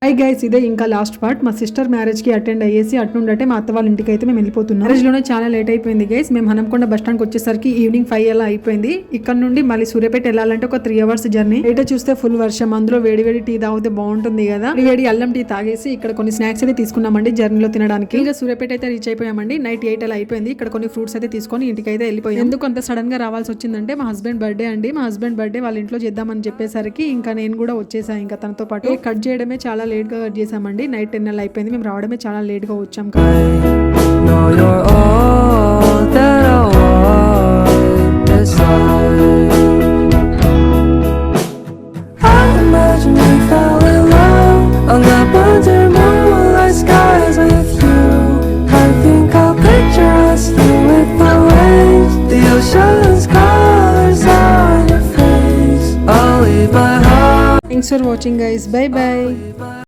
Hi guys, ఇదే ఇంకా last part. మా సిస్టర్ మ్యారేజ్ కి అటెండ్ అయ్యేసి అట్నుండటే మా అత్త వాళ్ళ ఇంటికి అయితే మేము వెళ్ళిపోతున్నాం. మ్యారేజ్ లోనే చాలా లేట్ అయిపోయింది గైస్. మేము హనంకొండ బస్ స్టాండ్ కి వచ్చేసరికి ఈవినింగ్ 5 అలా అయిపోయింది. ఇక్కడ నుండి మళ్ళీ సూర్యాపేట వెళ్ళాలంటే ఒక 3 అవర్స్ జర్నీ. బయట చూస్తే ఫుల్ వర్షం, అందులో వేడి టీ తాగితే బాగుంటుంది కదా. వేడి అల్లం టీ తాగేసి ఇక్కడ కొన్ని స్నాక్స్ అయితే తీసుకున్నామండి జర్నీలో తినడానికి. ఇంకా సూర్యాపేట అయితే రీచ్ అయిపోయామండి. నైట్ 8 అలా అయిపోయింది. ఇక్కడ కొన్ని ఫ్రూట్స్ అయితే తీసుకొని ఇంటికి అయితే వెళ్ళిపోయాం. ఎందుకు అంత సడన్ గా రావాల్సి వచ్చిందంటే మా హస్బెండ్ బర్త్డే అండి. మా హస్బెండ్ బర్త్డే వాళ్ళ ఇంట్లో చేద్దామని చెప్పేసరికి ఇంకా నేను కూడా వచ్చేసాను. ఇంకా తనతో పాటు కట్ చేయడమే చాలా లేట్ గా కట్ చేసామండి. నైట్ 10 అలా అయిపోయింది. మేము రావడమే చాలా లేట్ గా వచ్చాం. Thanks for watching guys. Bye bye.